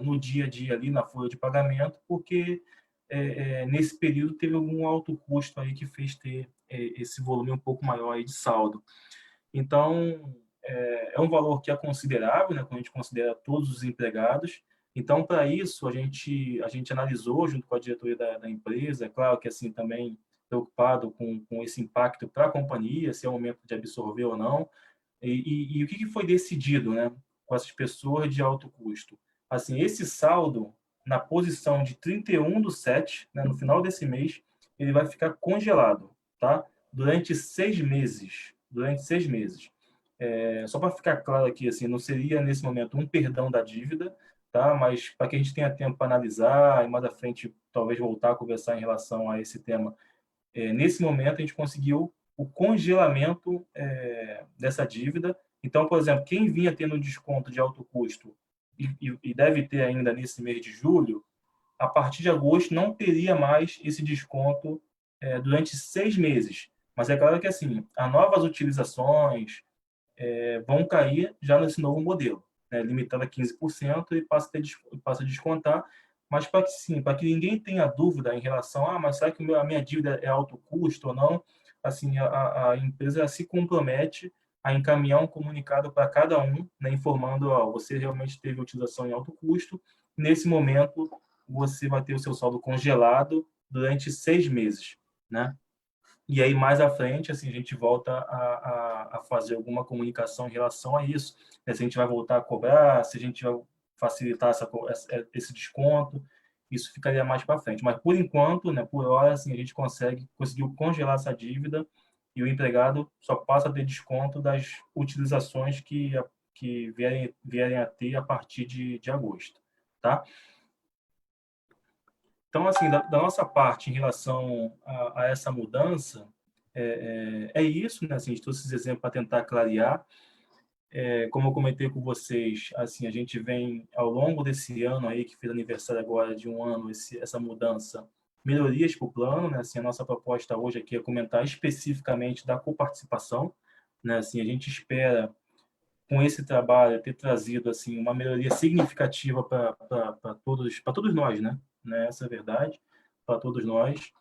no dia a dia ali na folha de pagamento, porque nesse período teve algum alto custo aí que fez ter esse volume um pouco maior aí de saldo. Então, é um valor que é considerável, né, quando a gente considera todos os empregados. Então, para isso, a gente analisou junto com a diretoria da empresa, é claro que assim também preocupado com esse impacto para a companhia, se é o momento de absorver ou não, e o que foi decidido, né, com essas pessoas de alto custo. Assim, esse saldo, na posição de 31/7, né, no final desse mês, ele vai ficar congelado, tá? Durante 6 meses. Durante 6 meses. Só para ficar claro aqui, assim, não seria nesse momento um perdão da dívida, tá? Mas para que a gente tenha tempo para analisar e mais à frente talvez voltar a conversar em relação a esse tema. Nesse momento a gente conseguiu o congelamento dessa dívida. Então, por exemplo, quem vinha tendo um desconto de alto custo e deve ter ainda nesse mês de julho, a partir de agosto não teria mais esse desconto durante 6 meses. Mas é claro que assim, as novas utilizações vão cair já nesse novo modelo, né, limitado a 15% e passa a descontar, mas para que sim, para que ninguém tenha dúvida em relação mas será que a minha dívida é alto custo ou não? Assim, a empresa se compromete a encaminhar um comunicado para cada um, né, informando, você realmente teve utilização em alto custo, nesse momento você vai ter o seu saldo congelado durante 6 meses, né? E aí, mais à frente, assim, a gente volta a fazer alguma comunicação em relação a isso, né? Se a gente vai voltar a cobrar, se a gente vai facilitar esse desconto, isso ficaria mais para frente. Mas, por enquanto, né, por hora, assim, a gente conseguiu congelar essa dívida e o empregado só passa a ter desconto das utilizações que vierem a ter a partir de agosto, tá? Então, assim, da nossa parte, em relação a essa mudança, é isso, né? Assim, a gente trouxe esses exemplos para tentar clarear. Como eu comentei com vocês, assim, a gente vem, ao longo desse ano aí, que fez aniversário agora de um ano, essa mudança, melhorias para o plano, né? Assim, a nossa proposta hoje aqui é comentar especificamente da coparticipação, né? Assim, a gente espera, com esse trabalho, ter trazido, assim, uma melhoria significativa para todos nós, né? Essa é a verdade, para todos nós.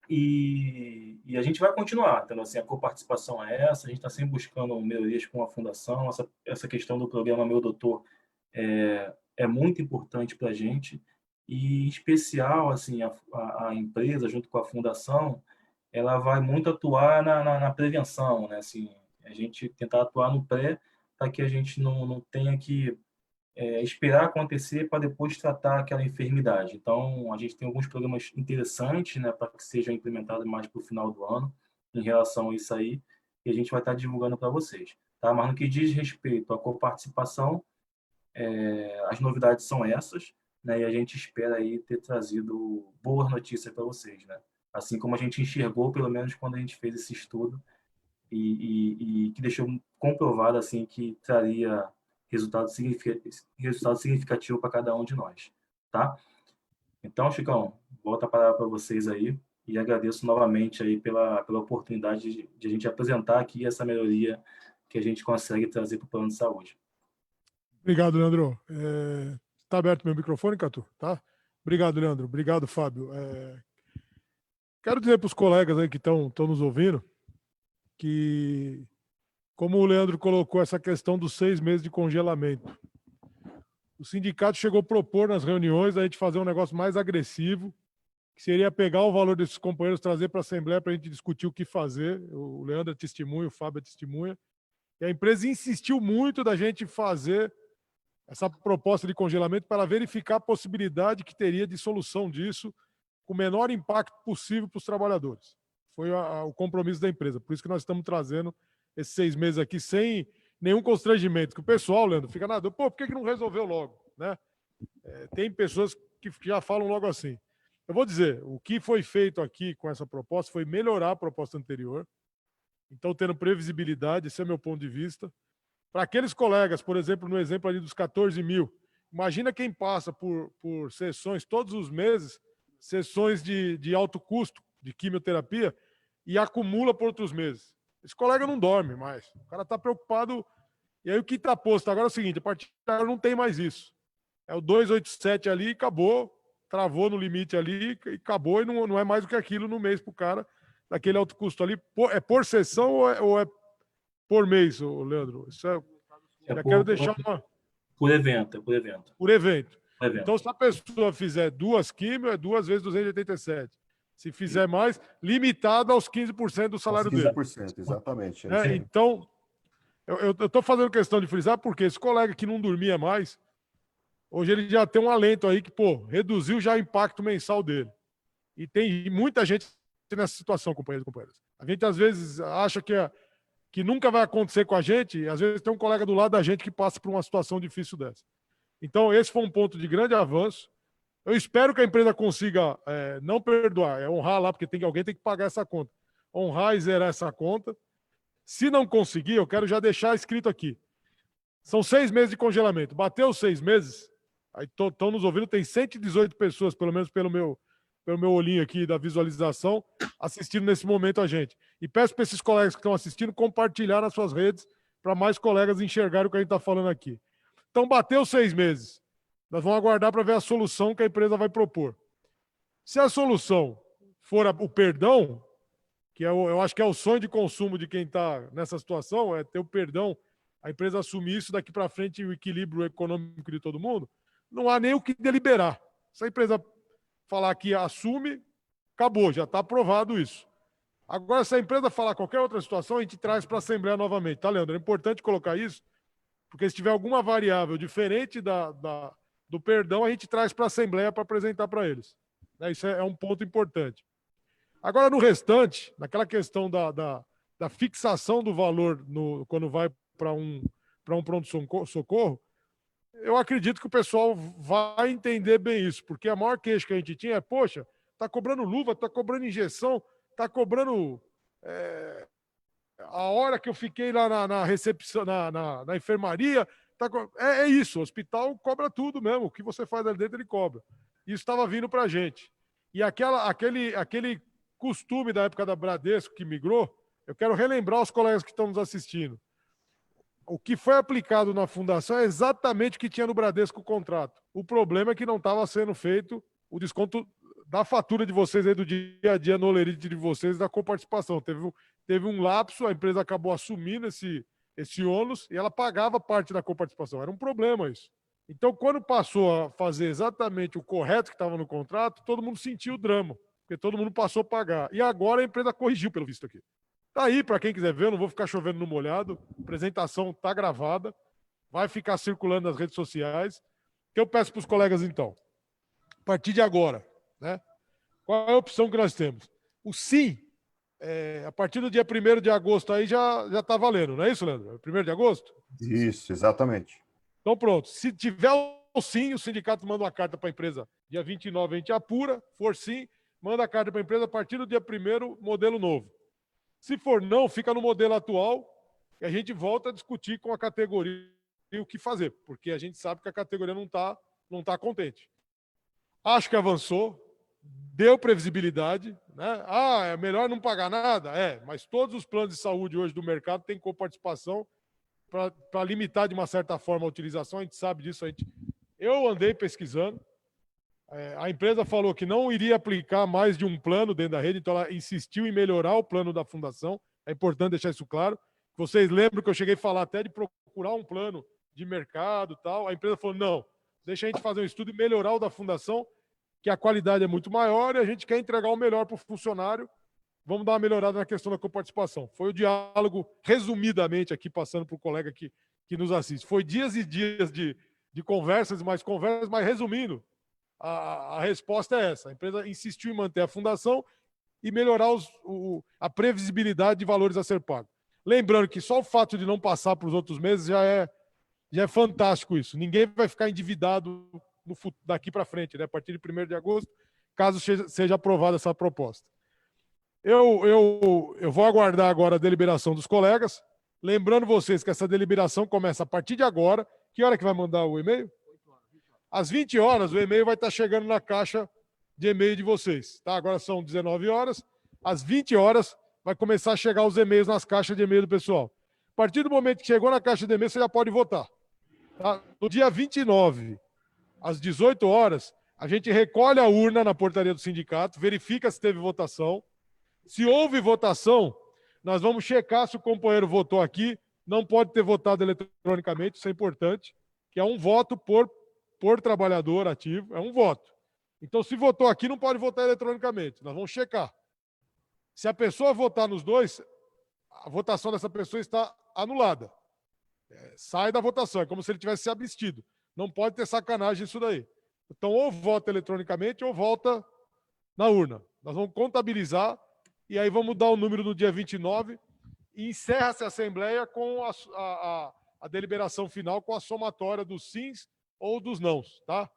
E a gente vai continuar, então, assim, a coparticipação é essa, a gente está sempre buscando melhorias com a fundação, essa questão do programa Meu Doutor é muito importante para a gente, e em especial, assim, a empresa, junto com a fundação, ela vai muito atuar na prevenção, né, assim, a gente tentar atuar no pré, para que a gente não tenha que esperar acontecer para depois tratar aquela enfermidade. Então, a gente tem alguns programas interessantes, né, para que sejam implementados mais para o final do ano, em relação a isso aí, e a gente vai estar divulgando para vocês. Tá? Mas no que diz respeito à coparticipação, as novidades são essas, né, e a gente espera aí ter trazido boas notícias para vocês, né? Assim como a gente enxergou, pelo menos quando a gente fez esse estudo, e que deixou comprovado assim que traria resultado significativo para cada um de nós, tá? Então, Chicão, volta a palavra para vocês aí e agradeço novamente aí pela oportunidade de a gente apresentar aqui essa melhoria que a gente consegue trazer para o plano de saúde. Obrigado, Leandro. Está aberto meu microfone, Catu? Tá? Obrigado, Leandro. Obrigado, Fábio. Quero dizer para os colegas aí que estão nos ouvindo que, como o Leandro colocou essa questão dos 6 meses de congelamento, o sindicato chegou a propor nas reuniões a gente fazer um negócio mais agressivo, que seria pegar o valor desses companheiros, trazer para a Assembleia para a gente discutir o que fazer. O Leandro é testemunha, o Fábio é testemunha. E a empresa insistiu muito da gente fazer essa proposta de congelamento para verificar a possibilidade que teria de solução disso com o menor impacto possível para os trabalhadores. Foi o compromisso da empresa. Por isso que nós estamos trazendo esses 6 meses aqui sem nenhum constrangimento. Que o pessoal, Leandro, fica na dúvida, por que não resolveu logo? Né? Tem pessoas que já falam logo assim. Eu vou dizer, o que foi feito aqui com essa proposta foi melhorar a proposta anterior. Então, tendo previsibilidade, esse é o meu ponto de vista. Para aqueles colegas, por exemplo, no exemplo ali dos 14 mil, imagina quem passa por sessões todos os meses, sessões de alto custo, de quimioterapia, e acumula por outros meses. Esse colega não dorme mais. O cara está preocupado. E aí o que está posto agora é o seguinte, a partir de agora não tem mais isso. É o 287 ali e acabou, travou no limite ali e acabou, e não é mais do que aquilo no mês para o cara, daquele alto custo ali. É por sessão ou é por mês, Leandro? Isso quero deixar uma... Por evento, Por evento. Por evento. Então, se a pessoa fizer 2 químio, é 2 vezes 287. Se fizer mais, limitado aos 15% do salário dele. 15%, exatamente. Então, eu estou fazendo questão de frisar porque esse colega que não dormia mais, hoje ele já tem um alento aí que, reduziu já o impacto mensal dele. E tem muita gente nessa situação, companheiros e companheiras. A gente, às vezes, acha que nunca vai acontecer com a gente, e às vezes tem um colega do lado da gente que passa por uma situação difícil dessa. Então, esse foi um ponto de grande avanço. Eu espero que a empresa consiga não perdoar, honrar lá, porque alguém tem que pagar essa conta. Honrar e zerar essa conta. Se não conseguir, eu quero já deixar escrito aqui. São 6 meses de congelamento. Bateu os 6 meses, aí estão nos ouvindo, tem 118 pessoas, pelo menos pelo meu olhinho aqui da visualização, assistindo nesse momento a gente. E peço para esses colegas que estão assistindo compartilhar nas suas redes para mais colegas enxergarem o que a gente está falando aqui. Então, bateu 6 meses. Nós vamos aguardar para ver a solução que a empresa vai propor. Se a solução for o perdão, que eu acho que é o sonho de consumo de quem está nessa situação, é ter o perdão, a empresa assumir isso daqui para frente, o equilíbrio econômico de todo mundo, não há nem o que deliberar. Se a empresa falar que assume, acabou, já está aprovado isso. Agora, se a empresa falar qualquer outra situação, a gente traz para a Assembleia novamente, tá, Leandro? É importante colocar isso, porque se tiver alguma variável diferente do perdão, a gente traz para a Assembleia para apresentar para eles. Isso é um ponto importante. Agora, no restante, naquela questão da fixação do valor quando vai para um pronto-socorro, eu acredito que o pessoal vai entender bem isso, porque a maior queixa que a gente tinha é, poxa, está cobrando luva, está cobrando injeção, está cobrando a hora que eu fiquei lá na recepção, na enfermaria. É isso, o hospital cobra tudo mesmo, o que você faz ali dentro ele cobra. Isso estava vindo para a gente. E aquele costume da época da Bradesco que migrou, eu quero relembrar os colegas que estão nos assistindo. O que foi aplicado na fundação é exatamente o que tinha no Bradesco o contrato. O problema é que não estava sendo feito o desconto da fatura de vocês aí do dia a dia no olerite de vocês da coparticipação. Teve um lapso, a empresa acabou assumindo esse ônus e ela pagava parte da coparticipação. Era um problema isso. Então, quando passou a fazer exatamente o correto que estava no contrato, todo mundo sentiu o drama, porque todo mundo passou a pagar. E agora a empresa corrigiu, pelo visto aqui. Tá aí, para quem quiser ver, eu não vou ficar chovendo no molhado. A apresentação está gravada. vai ficar circulando nas redes sociais. O que eu peço para os colegas, então? A partir de agora, né? Qual é a opção que nós temos? O sim, a partir do dia 1º de agosto aí já está valendo, não é isso, Leandro? 1º de agosto? Isso, exatamente. Então, pronto. Se tiver o sim, o sindicato manda uma carta para a empresa. Dia 29 a gente apura. For sim, manda a carta para a empresa a partir do dia 1º, modelo novo. Se for não, fica no modelo atual e a gente volta a discutir com a categoria o que fazer, porque a gente sabe que a categoria não tá contente. Acho que avançou, deu previsibilidade, né? É melhor não pagar nada? Mas todos os planos de saúde hoje do mercado têm coparticipação para limitar de uma certa forma a utilização, a gente sabe disso. Eu andei pesquisando, a empresa falou que não iria aplicar mais de um plano dentro da rede, então ela insistiu em melhorar o plano da fundação, é importante deixar isso claro. Vocês lembram que eu cheguei a falar até de procurar um plano de mercado e tal, a empresa falou, não, deixa a gente fazer um estudo e melhorar o da fundação, que a qualidade é muito maior e a gente quer entregar o melhor para o funcionário. Vamos dar uma melhorada na questão da coparticipação. Foi o diálogo, resumidamente, aqui, passando para o colega que nos assiste. Foi dias e dias de conversas, mas resumindo, a resposta é essa. A empresa insistiu em manter a fundação e melhorar a previsibilidade de valores a ser pago. Lembrando que só o fato de não passar para os outros meses já é fantástico isso. Ninguém vai ficar endividado daqui para frente, né? A partir de 1º de agosto, caso seja aprovada essa proposta. Eu vou aguardar agora a deliberação dos colegas. Lembrando vocês que essa deliberação começa a partir de agora. Que hora que vai mandar o e-mail? Às 20 horas, o e-mail vai estar chegando na caixa de e-mail de vocês. Tá? Agora são 19 horas. Às 20 horas, vai começar a chegar os e-mails nas caixas de e-mail do pessoal. A partir do momento que chegou na caixa de e-mail, você já pode votar. Tá? No dia 29, às 18 horas, a gente recolhe a urna na portaria do sindicato, verifica se teve votação. Se houve votação, nós vamos checar se o companheiro votou aqui. Não pode ter votado eletronicamente, isso é importante, que é um voto por trabalhador ativo, é um voto. Então, se votou aqui, não pode votar eletronicamente. Nós vamos checar. Se a pessoa votar nos dois, a votação dessa pessoa está anulada. Sai da votação, é como se ele tivesse se abstido. Não pode ter sacanagem isso daí. Então, ou vota eletronicamente ou volta na urna. Nós vamos contabilizar e aí vamos dar o número no dia 29 e encerra-se a assembleia com a deliberação final com a somatória dos sims ou dos nãos, tá?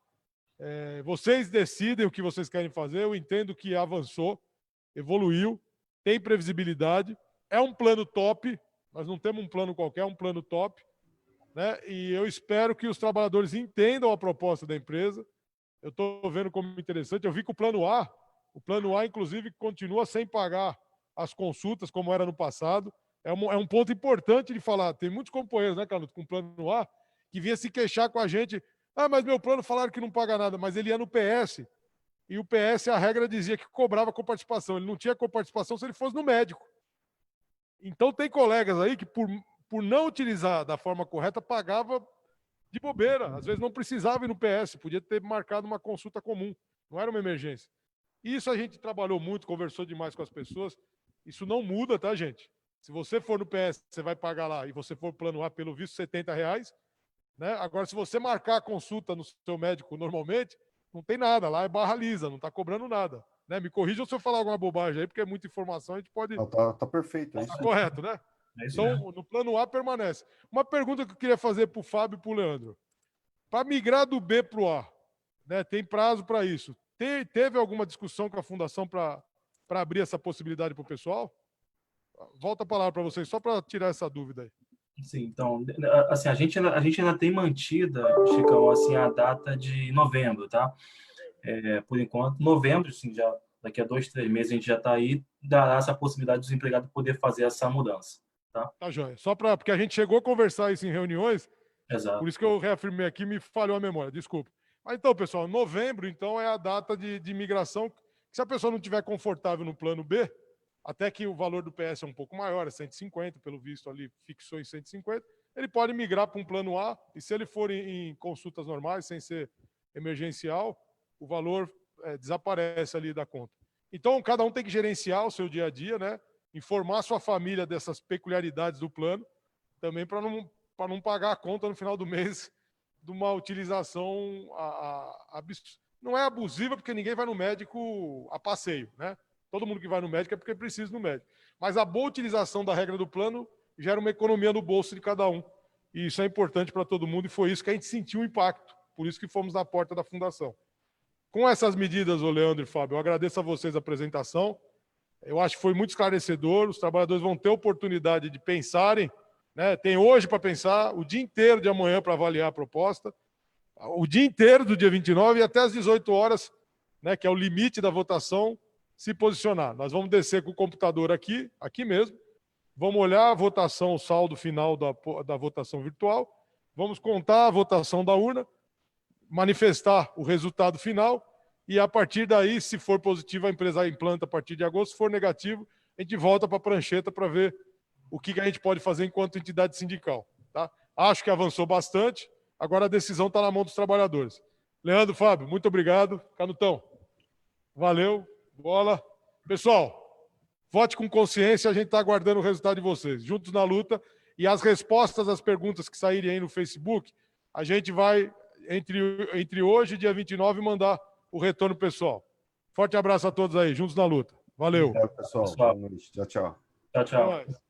Vocês decidem o que vocês querem fazer. Eu entendo que avançou, evoluiu, tem previsibilidade, é um plano top. Nós não temos um plano qualquer, é um plano top, né? E eu espero que os trabalhadores entendam a proposta da empresa. Eu estou vendo como interessante. Eu vi que o plano A, inclusive, continua sem pagar as consultas, como era no passado. É um ponto importante de falar. Tem muitos companheiros, né, Carlos, com plano A, que vinha se queixar com a gente. Mas meu plano falaram que não paga nada, mas ele ia no PS. E o PS, a regra dizia que cobrava coparticipação. Ele não tinha coparticipação se ele fosse no médico. Então tem colegas aí que, por não utilizar da forma correta, pagava de bobeira. Às vezes não precisava ir no PS, podia ter marcado uma consulta comum. Não era uma emergência. Isso a gente trabalhou muito, conversou demais com as pessoas. Isso não muda, tá, gente? Se você for no PS, você vai pagar lá, e você for plano A, pelo visto, R$70, né? Agora, se você marcar a consulta no seu médico normalmente, não tem nada, lá é barra lisa, não está cobrando nada. Né? Me corrija se eu falar alguma bobagem aí, porque é muita informação, a gente pode... Tá perfeito. Tá correto, né? Então, no plano A permanece. Uma pergunta que eu queria fazer para o Fábio e para o Leandro. Para migrar do B para o A, né, tem prazo para isso. Teve alguma discussão com a Fundação para abrir essa possibilidade para o pessoal? Volta a palavra para vocês, só para tirar essa dúvida aí. Sim, então, assim, a gente ainda tem mantida, Chicão, assim, a data de novembro, tá? Por enquanto, novembro, assim, já daqui a 2, 3 meses a gente já está aí, dará essa possibilidade dos empregados poder fazer essa mudança, tá? Tá, joia. Porque a gente chegou a conversar isso em reuniões, Exato. Por isso que eu reafirmei aqui, me falhou a memória, desculpa. Mas então, pessoal, novembro, então, é a data de migração. Se a pessoa não estiver confortável no plano B, até que o valor do PS é um pouco maior, é 150, pelo visto ali fixou em 150, ele pode migrar para um plano A, e se ele for em consultas normais, sem ser emergencial, o valor desaparece ali da conta. Então, cada um tem que gerenciar o seu dia a dia, né? Informar a sua família dessas peculiaridades do plano, também para para não pagar a conta no final do mês de uma utilização não é abusiva, porque ninguém vai no médico a passeio, né? Todo mundo que vai no médico é porque precisa no médico. Mas a boa utilização da regra do plano gera uma economia no bolso de cada um. E isso é importante para todo mundo e foi isso que a gente sentiu o impacto. Por isso que fomos na porta da fundação. Com essas medidas, ô Leandro e Fábio, eu agradeço a vocês a apresentação. Eu acho que foi muito esclarecedor. Os trabalhadores vão ter oportunidade de pensarem, né? Tem hoje para pensar, o dia inteiro de amanhã para avaliar a proposta, o dia inteiro do dia 29 e até às 18 horas, né, que é o limite da votação, se posicionar. Nós vamos descer com o computador aqui mesmo, vamos olhar a votação, o saldo final da votação virtual, vamos contar a votação da urna, manifestar o resultado final e, a partir daí, se for positivo, a empresa implanta a partir de agosto. Se for negativo, a gente volta para a prancheta para ver o que a gente pode fazer enquanto entidade sindical. Tá? Acho que avançou bastante, agora a decisão está na mão dos trabalhadores. Leandro, Fábio, muito obrigado. Canutão, valeu, bola. Pessoal, vote com consciência, a gente está aguardando o resultado de vocês. Juntos na luta, e as respostas às perguntas que saírem aí no Facebook, a gente vai, entre hoje e dia 29, mandar o retorno pessoal. Forte abraço a todos aí, juntos na luta. Valeu. Obrigado, pessoal. Boa noite. Tchau, tchau. Tchau, tchau. Até mais.